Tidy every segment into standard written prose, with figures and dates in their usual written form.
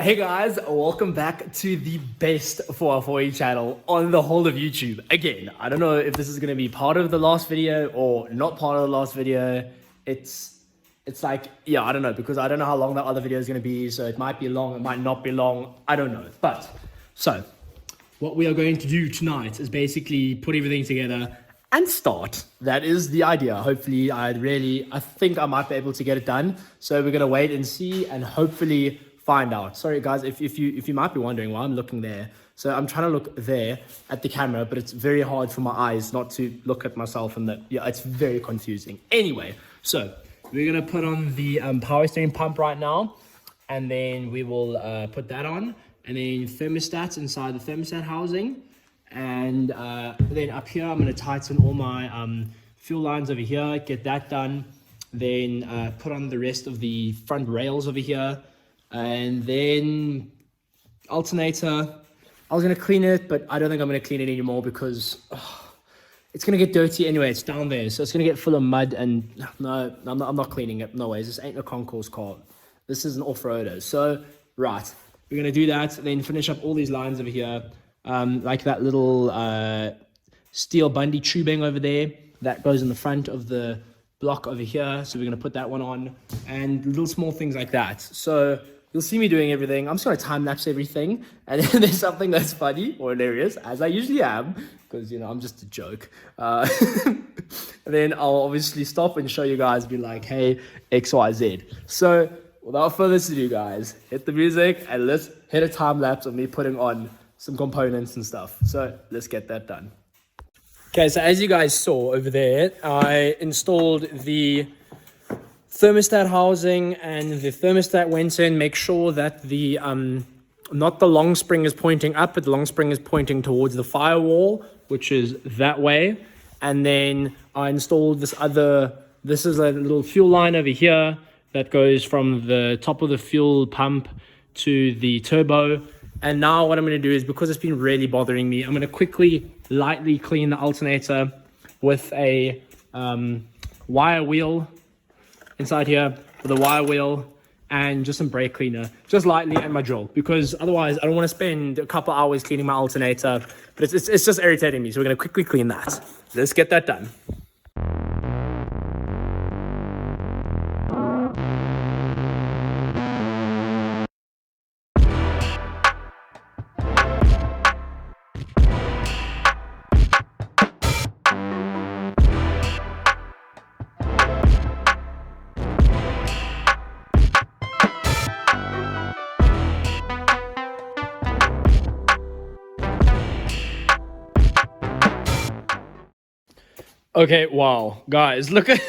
Hey guys, welcome back to the best 4x4E channel on the whole of YouTube. Again, I don't know if this is going to be part of the last video or not part of the last video. It's like, yeah, I don't know, because I don't know how long that other video is going to be. So it might be long, it might not be long. I don't know. But so what we are going to do tonight is basically put everything together and start. That is the idea. Hopefully, I think I might be able to get it done. So we're going to wait and see and hopefully find out. Sorry guys, if you might be wondering why I'm looking there. So I'm trying to look there at the camera, but it's very hard for my eyes not to look at myself, and it's very confusing. Anyway, so we're gonna put on the power steering pump right now, and then we will put that on, and then thermostats inside the thermostat housing, and then up here I'm gonna tighten all my fuel lines over here, get that done, then put on the rest of the front rails over here. And then alternator, I was going to clean it, but I don't think I'm going to clean it anymore because it's going to get dirty anyway. It's down there, so it's going to get full of mud, and no, I'm not cleaning it. No ways. This ain't a concourse car. This is an off-roader. So, right, we're going to do that, then finish up all these lines over here, like that little steel bundy tubing over there that goes in the front of the block over here. So we're going to put that one on, and little small things like that. So you'll see me doing everything. I'm just going to time-lapse everything. And if there's something that's funny or hilarious, as I usually am, because, you know, I'm just a joke. And then I'll obviously stop and show you guys, be like, hey, X, Y, Z. So without further ado, guys, hit the music and let's hit a time-lapse of me putting on some components and stuff. So let's get that done. Okay, so as you guys saw over there, I installed the thermostat housing, and the thermostat went in. Make sure that the not the long spring is pointing up, but the long spring is pointing towards the firewall, which is that way. And then I installed this is a little fuel line over here that goes from the top of the fuel pump to the turbo. And now what I'm going to do is, because it's been really bothering me, I'm going to quickly lightly clean the alternator with a wire wheel inside here, with a wire wheel and just some brake cleaner, just lightly, and my drill, because otherwise I don't want to spend a couple hours cleaning my alternator, but it's just irritating me. So we're going to quickly clean that. Let's get that done. Okay, wow, guys, look at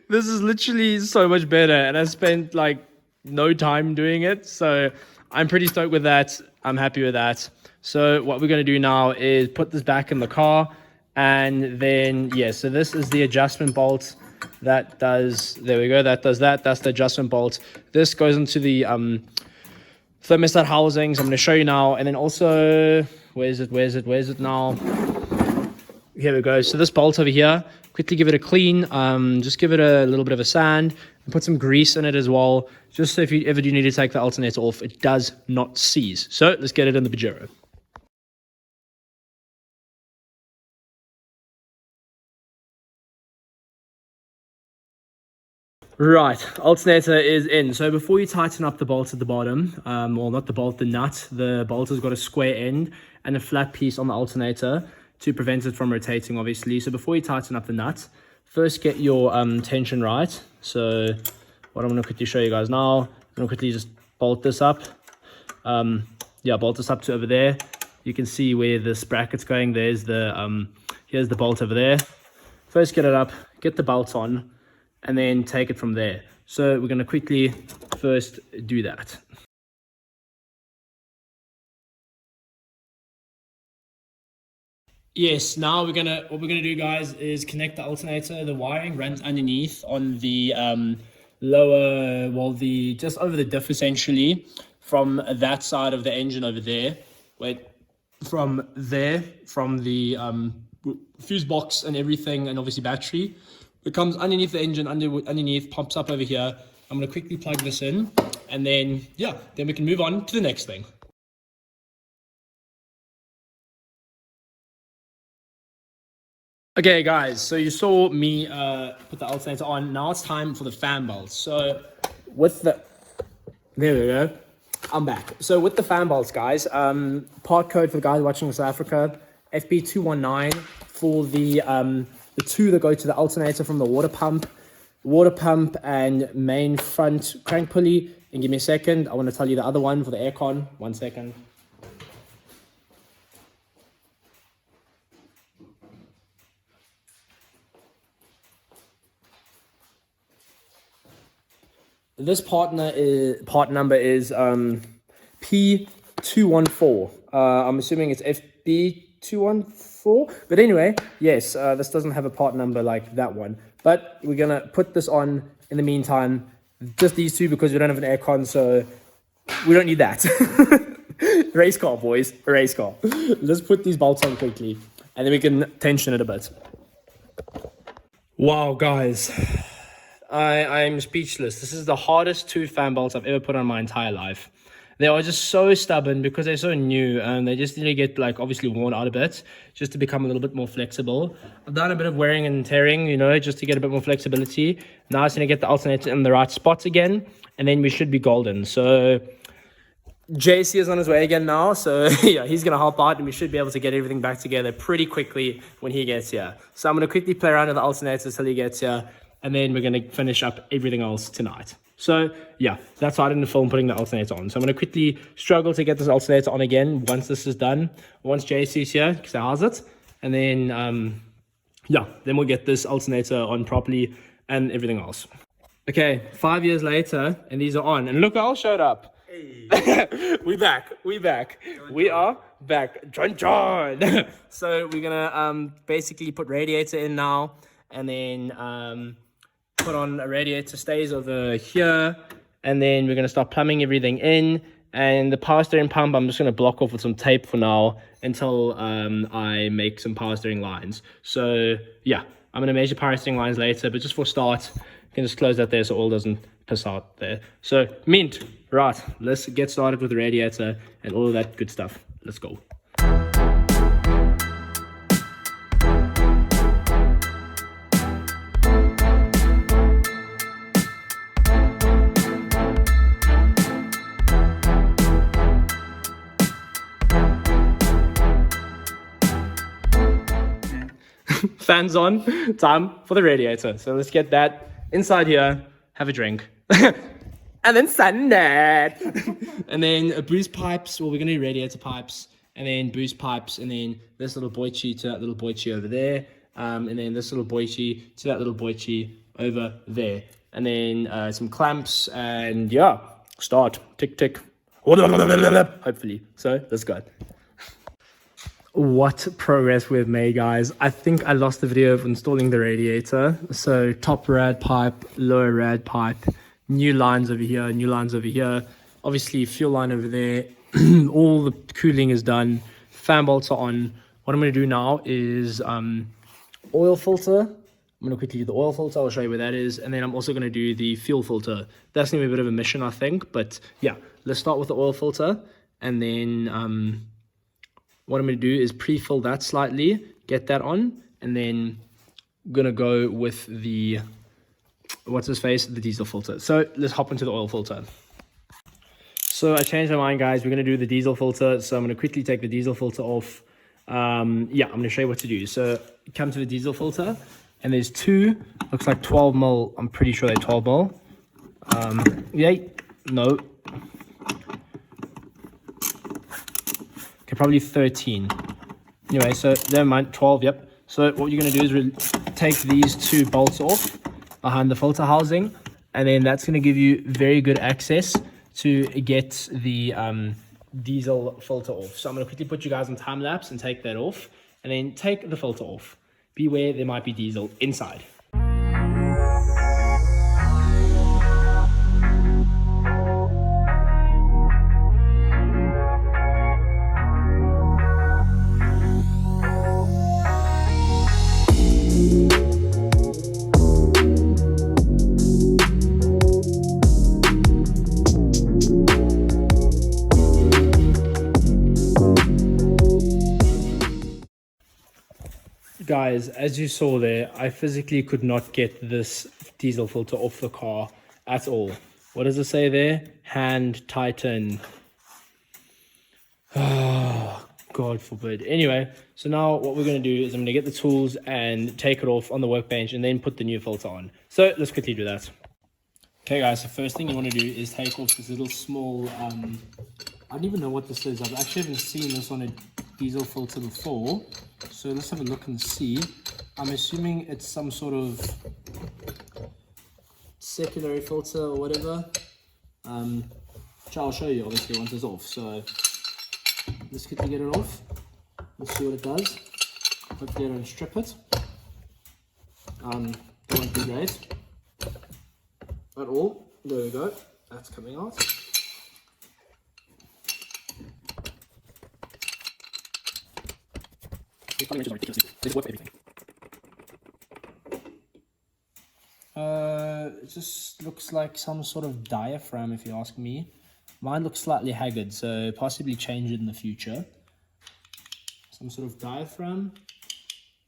this is literally so much better, and I spent like no time doing it, so I'm pretty stoked with that. I'm happy with that. So what we're going to do now is put this back in the car, and then so this is the adjustment bolt that does, there we go, that does that. That's the adjustment bolt. This goes into the thermostat housing, so I'm going to show you now. And then also, where's it now? Here we go. So this bolt over here, quickly give it a clean, just give it a little bit of a sand and put some grease in it as well, just so if you ever do need to take the alternator off, it does not seize. So let's get it in the Pajero. Right, alternator is in. So before you tighten up the bolt at the bottom, well, not the bolt, the nut, the bolt has got a square end and a flat piece on the alternator to prevent it from rotating, obviously. So before you tighten up the nut, first get your tension right. So what I'm going to quickly show you guys now, I'm going to quickly just bolt this up. Bolt this up to over there. You can see where this bracket's going. There's the here's the bolt over there. First get it up, get the bolt on, and then take it from there. So we're going to quickly first do that. Yes, now what we're gonna do, guys, is connect the alternator. The wiring runs underneath on the lower, well, just over the diff, essentially, from that side of the engine over there. From the fuse box and everything, and obviously battery. It comes underneath the engine, underneath, pumps up over here, I'm going to quickly plug this in, and then, yeah, then we can move on to the next thing. Okay, guys, so you saw me put the alternator on. Now it's time for the fan bolts. So with the... There we go. I'm back. So with the fan bolts, guys, part code for the guys watching in South Africa, FB219 for the two that go to the alternator from the water pump and main front crank pulley. And give me a second. I want to tell you the other one for the aircon. 1 second. This part number is P214. I'm assuming it's FB214. But anyway, yes, this doesn't have a part number like that one. But we're going to put this on in the meantime. Just these two because we don't have an aircon, so we don't need that. Race car, boys. Race car. Let's put these bolts on quickly. And then we can tension it a bit. Wow, guys. I'm speechless. This is the hardest two fan bolts I've ever put on my entire life. They are just so stubborn because they're so new, and they just need to get, like, obviously worn out a bit just to become a little bit more flexible. I've done a bit of wearing and tearing, you know, just to get a bit more flexibility. Now it's going to get the alternator in the right spots again, and then we should be golden. So JC is on his way again now, so yeah, he's going to help out, and we should be able to get everything back together pretty quickly when he gets here. So I'm going to quickly play around with the alternator until he gets here, and then we're going to finish up everything else tonight. So yeah, that's why I didn't film putting the alternator on. So I'm going to quickly struggle to get this alternator on again once this is done. Once JC's here, because I has it. And then, yeah, then we'll get this alternator on properly and everything else. Okay, 5 years later, and these are on. And look, all showed up. Hey. We back. We are back. John. So we're going to basically put radiator in now. And then put on a radiator stays over here, and then we're going to start plumbing everything in. And the power steering pump, I'm just going to block off with some tape for now until I make some power steering lines. So yeah, I'm going to measure power steering lines later, but just for start, you can just close that there so oil doesn't piss out there. So mint, right, let's get started with the radiator and all of that good stuff. Let's go. Fans on, time for the radiator. So let's get that inside here, have a drink, and then sundat. And then boost pipes, well, we're going to do radiator pipes, and then boost pipes, and then this little boichi to that little boichi over there, and then this little boichi to that little boichi over there. And then some clamps, and yeah, start, tick, tick, hopefully. So let's go. What progress we've made, guys. I think I lost the video of installing the radiator. So top rad pipe, lower rad pipe, new lines over here, new lines over here. Obviously fuel line over there. All the cooling is done. Fan bolts are on. What I'm going to do now is oil filter. I'm going to quickly do the oil filter. I'll show you where that is. And then I'm also going to do the fuel filter. That's going to be a bit of a mission, I think. But yeah, let's start with the oil filter. And then what I'm going to do is pre-fill that slightly, get that on, and then I'm going to go with the, the diesel filter. So let's hop into the oil filter. So I changed my mind, guys. We're going to do the diesel filter. So I'm going to quickly take the diesel filter off. Yeah, I'm going to show you what to do. So come to the diesel filter, and there's two, looks like 12 mil. I'm pretty sure they're 12 mil. Yay, no. Okay, probably 13. Anyway, so never mind, 12, yep. So what you're going to do is take these two bolts off behind the filter housing, and then that's going to give you very good access to get the diesel filter off. So I'm going to quickly put you guys on time lapse and take that off, and then take the filter off. Beware, there might be diesel inside. guys, as you saw there, I physically could not get this diesel filter off the car at all. What does it say there? Hand tighten. Oh, God forbid. Anyway, so now what we're going to do is I'm going to get the tools and take it off on the workbench and then put the new filter on. So let's quickly do that. Okay guys, the first thing you want to do is take off this little small, I don't even know what this is. I actually haven't seen this on a diesel filter before. So let's have a look and see. I'm assuming it's some sort of secondary filter or whatever. Which I'll show you obviously once it's off. So let's quickly get it off. Let's see what it does. Hopefully I don't strip it. It won't be great at all. There we go. That's coming out. It just looks like some sort of diaphragm, if you ask me. Mine looks slightly haggard, so possibly change it in the future. Some sort of diaphragm.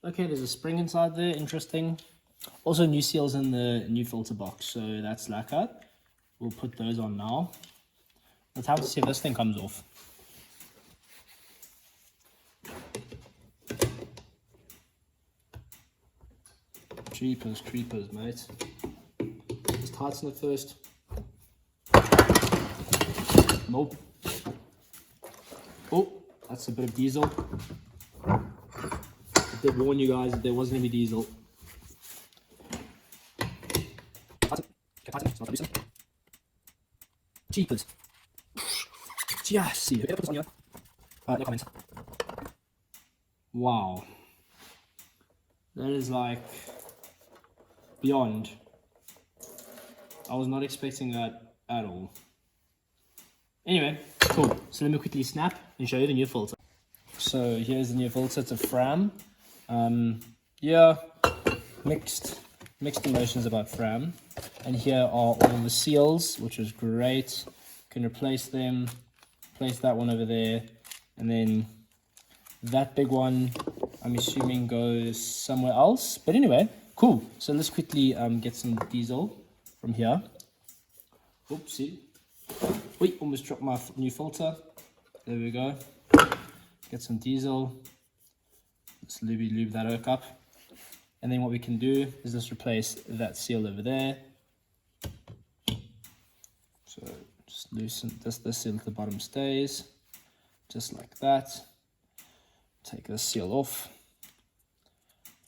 Okay, there's a spring inside there, interesting. Also new seals in the new filter box, so that's lacquer. We'll put those on now. Let's have to see if this thing comes off. Jeepers creepers, mate. Let's tighten it first. Nope. Oh, that's a bit of diesel. I did warn you guys that there was going to be diesel. Jeepers. Yes, see. Put this on here. No comments. Wow. That is like beyond. I was not expecting that at all. Anyway, cool. So let me quickly snap and show you the new filter. So here's the new filter. It's a Fram. Yeah, mixed emotions about Fram. And here are all the seals, which is great. Can replace them. Place that one over there, and then that big one, I'm assuming, goes somewhere else. But anyway, cool. So let's quickly get some diesel from here. Oopsie. Wait, almost dropped my new filter. There we go. Get some diesel. Let's lube that hook up. And then what we can do is just replace that seal over there. So just loosen this seal at the bottom stays. Just like that. Take this seal off.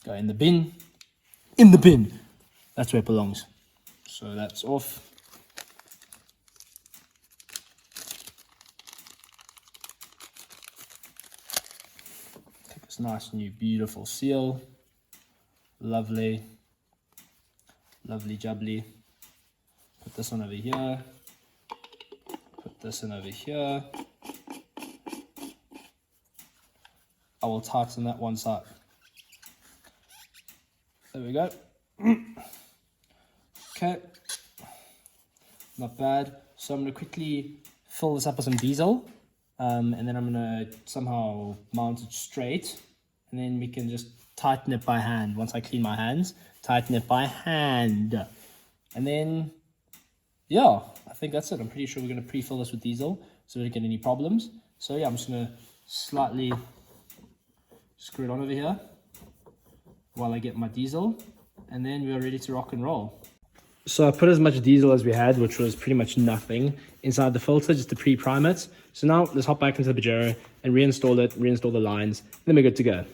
Go in the bin. In the bin! That's where it belongs. So that's off. Take this nice new beautiful seal. Lovely. Lovely jubbly. Put this one over here. Put this in over here. I will tighten that one side. There we go. Okay. Not bad. So I'm going to quickly fill this up with some diesel. And then I'm going to somehow mount it straight. And then we can just tighten it by hand. Once I clean my hands, tighten it by hand. And then, yeah, I think that's it. I'm pretty sure we're going to pre-fill this with diesel so we don't get any problems. So yeah, I'm just going to slightly screw it on over here while I get my diesel, and then we are ready to rock and roll. So I put as much diesel as we had, which was pretty much nothing, inside the filter just to pre-prime it. So now let's hop back into the Pajero and reinstall it, reinstall the lines, then we're good to go.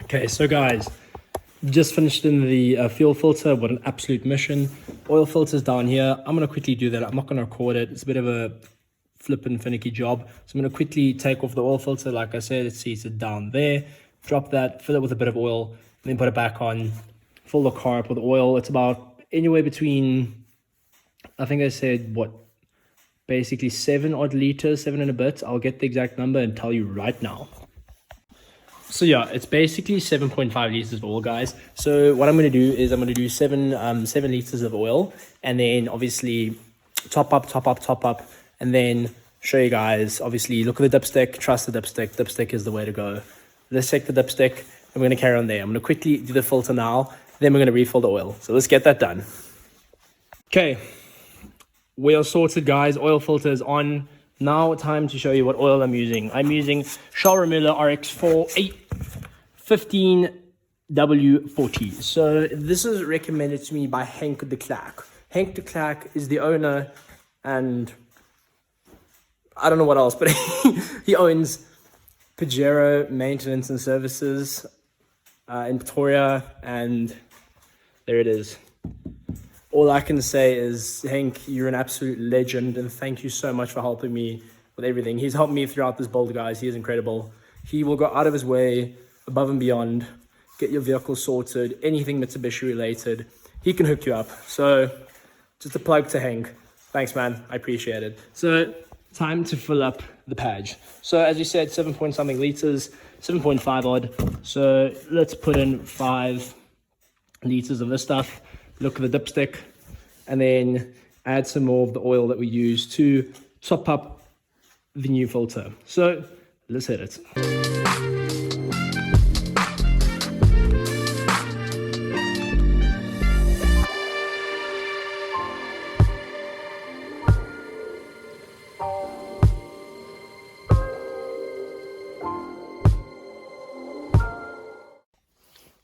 Okay, so guys, just finished in the fuel filter. What an absolute mission. Oil filter's down here. I'm going to quickly do that. I'm not going to record it. It's a bit of a flippin' finicky job. So I'm going to quickly take off the oil filter. Like I said, it's seated down there. Drop that, fill it with a bit of oil, and then put it back on. Fill the car up with oil. It's about anywhere between, I think I said, what, basically 7 odd liters, 7 and a bit. I'll get the exact number and tell you right now. So yeah, it's basically 7.5 liters of oil, guys. So what I'm going to do is I'm going to do 7 liters of oil, and then obviously top up, and then show you guys. Obviously, look at the dipstick, trust the dipstick. Dipstick is the way to go. Let's check the dipstick, and we're going to carry on there. I'm going to quickly do the filter now, then we're going to refill the oil. So let's get that done. Okay, we are sorted, guys. Oil filter is on. Now time to show you what oil I'm using. I'm using Shell Miller RX4 15W40. So this is recommended to me by Henk de Klerk. Henk de Klerk is the owner, and I don't know what else, but he owns Pajero Maintenance and Services in Pretoria, and there it is. All I can say is, Henk, you're an absolute legend, and thank you so much for helping me with everything. He's helped me throughout this build, guys. He is incredible. He will go out of his way, above and beyond, get your vehicle sorted, anything Mitsubishi related. He can hook you up. So just a plug to Henk. Thanks, man. I appreciate it. So time to fill up the Paj. So as you said, 7 point something liters, 7.5 odd. So let's put in 5 liters of this stuff. Look at the dipstick, and then add some more of the oil that we use to top up the new filter. So let's hit it.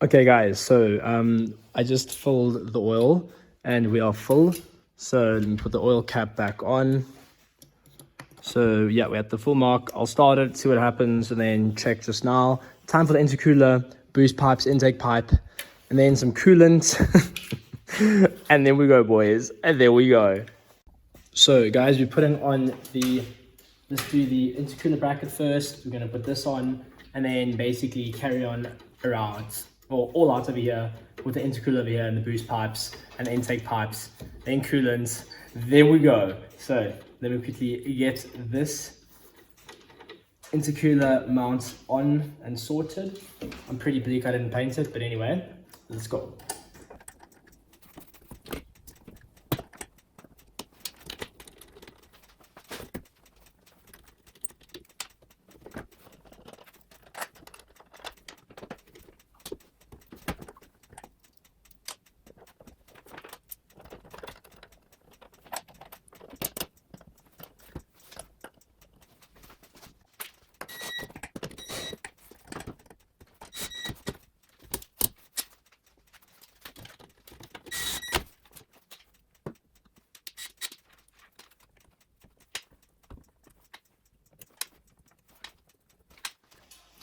Okay, guys, so I just filled the oil and we are full. So let me put the oil cap back on. So yeah, we're at the full mark. I'll start it, see what happens, and then check just now. Time for the intercooler, boost pipes, intake pipe, and then some coolant. And then we go, boys, and there we go. So guys, we're putting on let's do the intercooler bracket first. We're gonna put this on, and then basically carry on around, or all out over here with the intercooler over here and the boost pipes and the intake pipes, then coolant. There we go. So let me quickly get this intercooler mount on and sorted. I'm pretty bleak I didn't paint it, but anyway, let's go.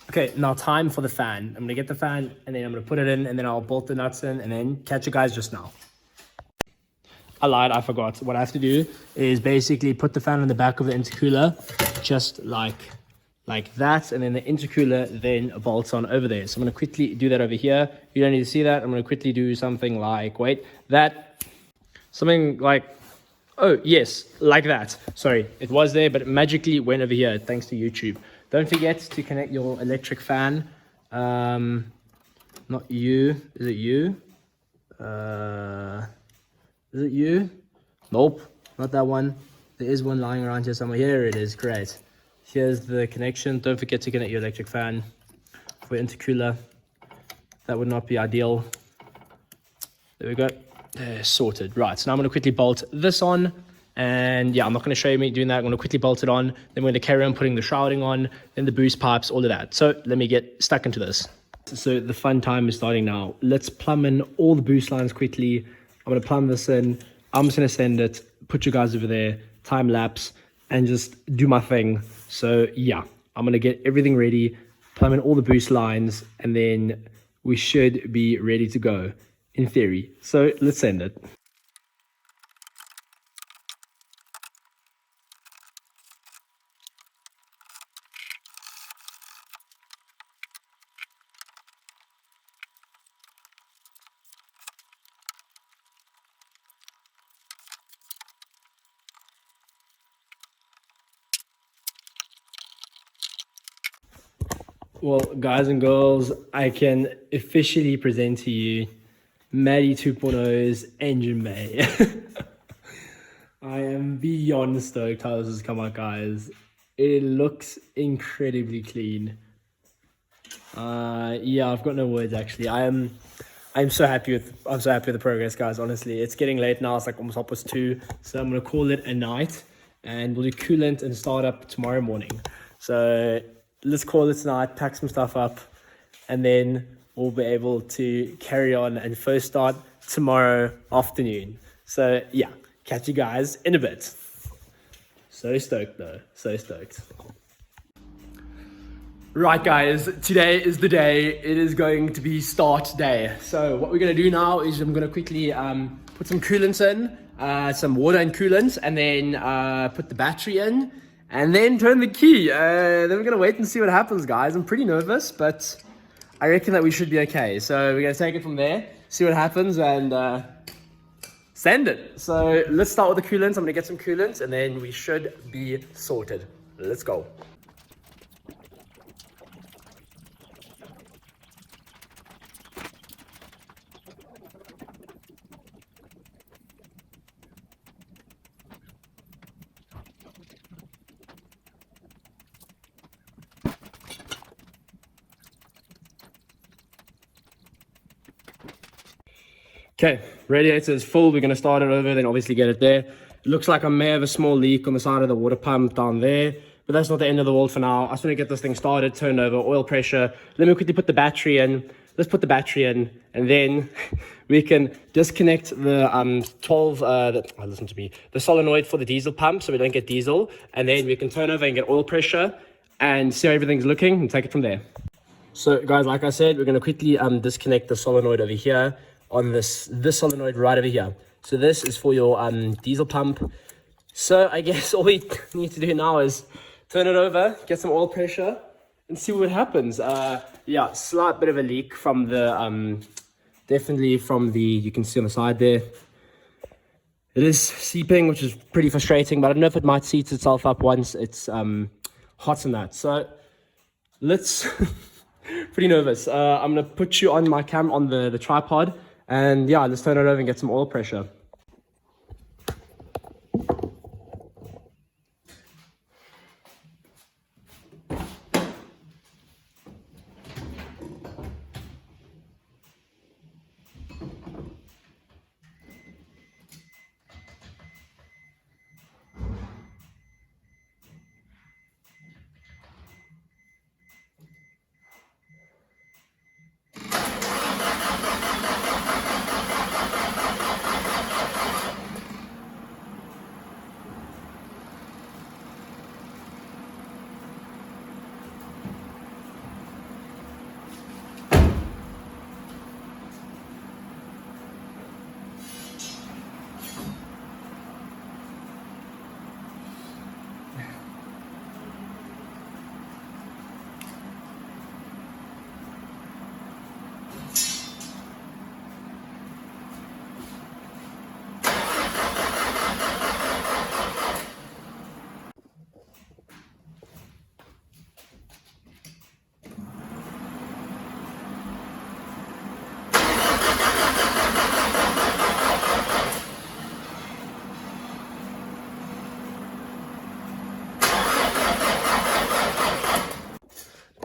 Okay, now time for the fan. I'm gonna get the fan and then I'm gonna put it in and then I'll bolt the nuts in and then catch you guys just now. I lied, I forgot. What I have to do is basically put the fan on the back of the intercooler, just like that, and then the intercooler then bolts on over there. So I'm gonna quickly do that over here. You don't need to see that. I'm gonna quickly do something like, oh yes, like that. Sorry, it was there, but it magically went over here thanks to YouTube. Don't forget to connect your electric fan. Not you. Is it you? Is it you? Nope, not that one. There is one lying around here somewhere. Here it is. Great. Here's the connection. Don't forget to connect your electric fan for intercooler. That would not be ideal. There we go. Sorted. Right, so now I'm going to quickly bolt this on. And yeah, I'm not going to show you me doing that. I'm going to quickly bolt it on. Then we're going to carry on putting the shrouding on, then the boost pipes, all of that. So let me get stuck into this. So the fun time is starting now. Let's plumb in all the boost lines quickly. I'm going to plumb this in. I'm just going to send it, put you guys over there, time lapse, and just do my thing. So yeah, I'm going to get everything ready, plumb in all the boost lines, and then we should be ready to go in theory. So let's send it. Well, guys and girls, I can officially present to you Maddie 2.0's engine bay. I am beyond stoked how this has come out, guys. It looks incredibly clean. Yeah, I've got no words actually. I'm so happy with the progress, guys. Honestly, it's getting late now. It's like almost 2:30, so I'm gonna call it a night, and we'll do coolant and start up tomorrow morning. So let's call it tonight, pack some stuff up, and then we'll be able to carry on and first start tomorrow afternoon. So yeah, catch you guys in a bit. So stoked though, so stoked. Right guys, today is the day. It is going to be start day. So what we're gonna do now is I'm gonna quickly put some coolants in, some water and coolant, and then put the battery in, and then turn the key. Then we're gonna wait and see what happens, guys. I'm pretty nervous, but I reckon that we should be okay. So we're gonna take it from there, see what happens, and send it. So let's start with the coolant. I'm gonna get some coolant, and then we should be sorted. Let's go. Okay, radiator is full. We're going to start it over, then obviously get it there. It looks like I may have a small leak on the side of the water pump down there, but that's not the end of the world for now. I just want to get this thing started, turned over, oil pressure. Let me quickly put the battery in. Let's put the battery in, and then we can disconnect the listen to me, the solenoid for the diesel pump so we don't get diesel, and then we can turn over and get oil pressure and see how everything's looking and take it from there. So guys, like I said, we're going to quickly disconnect the solenoid over here on this solenoid right over here. So this is for your diesel pump. So I guess all we need to do now is turn it over, get some oil pressure, and see what happens. Yeah, slight bit of a leak from the definitely from the, you can see on the side there, it is seeping, which is pretty frustrating, but I don't know if it might seat itself up once it's hot and that. So let's pretty nervous. I'm gonna put you on my cam on the tripod, and yeah, let's turn it over and get some oil pressure.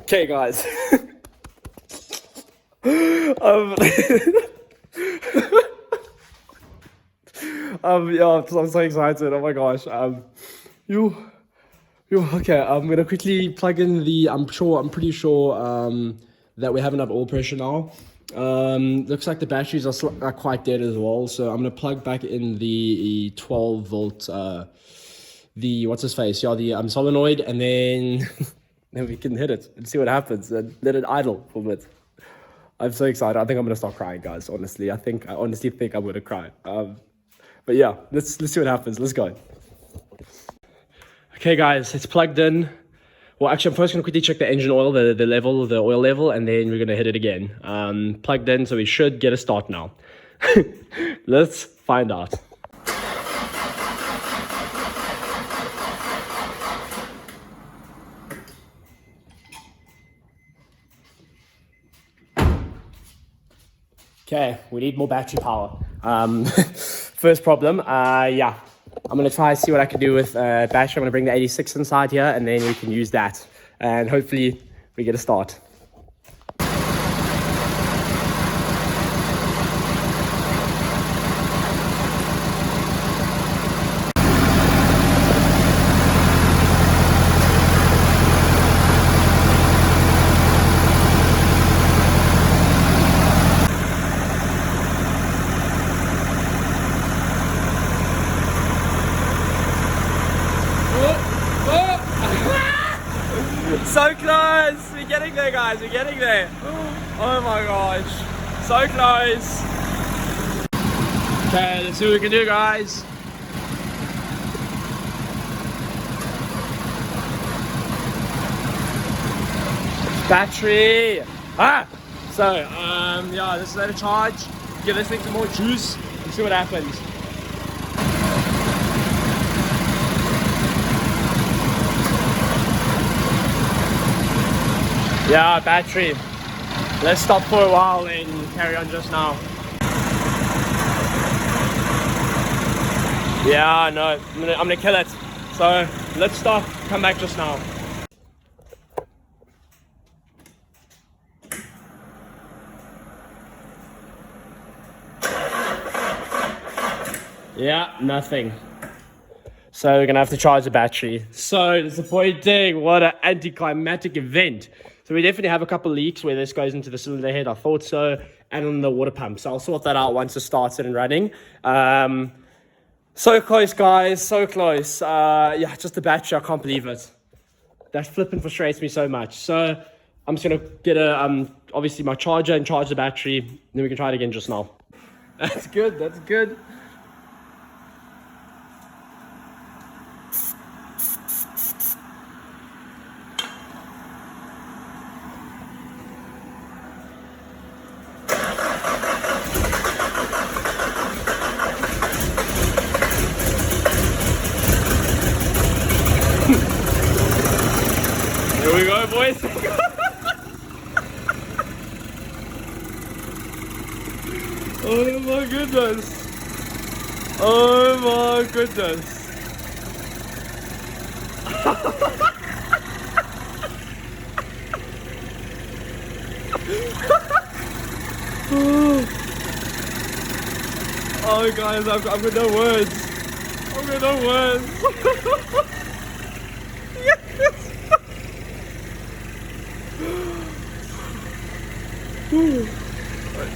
Okay, guys. Yeah, I'm so excited. Oh my gosh. Okay. I'm gonna quickly plug in the. I'm pretty sure that we have enough oil pressure now. Looks like the batteries are quite dead as well. So I'm gonna plug back in the 12 volt. The what's his face? Yeah, the solenoid, and then. Then we can hit it and see what happens and let it idle for a bit. I'm so excited. I think I'm gonna start crying, guys. Honestly, I honestly think I'm gonna cry. But yeah, let's see what happens. Let's go. Okay, guys, it's plugged in. Well, actually, I'm first gonna quickly check the engine oil, the oil level, and then we're gonna hit it again. Plugged in, so we should get a start now. Let's find out. Okay, we need more battery power. First problem, yeah. I'm gonna try to see what I can do with battery. I'm gonna bring the 86 inside here and then we can use that. And hopefully we get a start. So close! We're getting there, guys. We're getting there. Oh my gosh. So close. Okay, let's see what we can do, guys. Battery. So, yeah, let's let it charge. Give this thing some more juice and see what happens. Yeah, battery. Let's stop for a while and carry on just now. Yeah, no, I'm gonna kill it. So let's stop, come back just now. Yeah, nothing. So we're gonna have to charge the battery. So disappointing, what an anticlimactic event. So we definitely have a couple leaks where this goes into the cylinder head, I thought so, and on the water pump. So I'll sort that out once it starts and running. So close, guys, so close. Yeah, just the battery, I can't believe it. That flipping frustrates me so much. So I'm just gonna get obviously my charger and charge the battery, then we can try it again just now. That's good, that's good. Here we go, boys. Oh my goodness. Oh my goodness. Oh guys, I've got no words. I've got no words.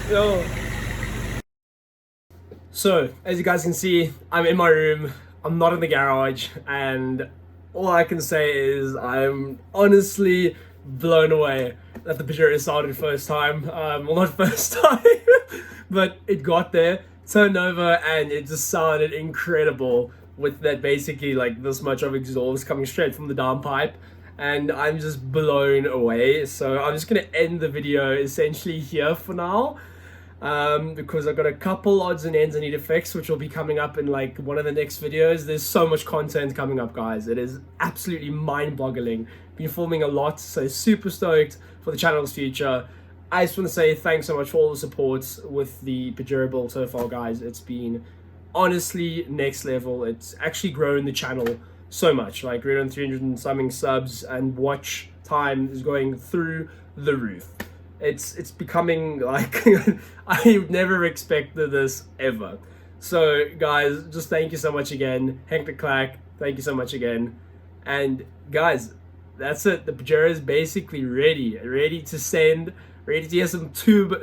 Yes. So, as you guys can see, I'm in my room, I'm not in the garage, and all I can say is I'm honestly blown away that the Pajero started first time. Well, not first time, but it got there, turned over, and it just sounded incredible with that basically like this much of exhaust coming straight from the downpipe. And I'm just blown away. So I'm just gonna end the video essentially here for now, because I've got a couple odds and ends I need to fix, which will be coming up in like one of the next videos. There's so much content coming up, guys. It is absolutely mind-boggling. Been filming a lot, so super stoked for the channel's future. I just want to say thanks so much for all the support with the Pajero build so far, guys. It's been honestly next level. It's actually grown the channel so much, like we're on 300 and something subs, and watch time is going through the roof. It's becoming like I never expected this ever. So guys, just thank you so much again. Hank the Clack, thank you so much again. And guys, that's it. The Pajero is basically ready to send, ready to hear some turbo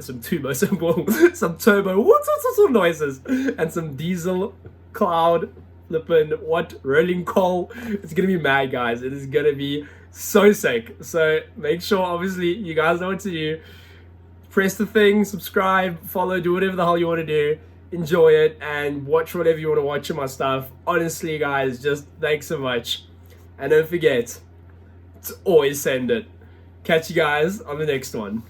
noises and some diesel cloud flippin' rolling coal. It's gonna be mad, guys. It is gonna be so sick. So make sure, obviously, you guys know what to do. Press the thing, subscribe, follow, do whatever the hell you want to do. Enjoy it and watch whatever you want to watch of my stuff. Honestly, guys, just thanks so much. And don't forget to always send it. Catch you guys on the next one.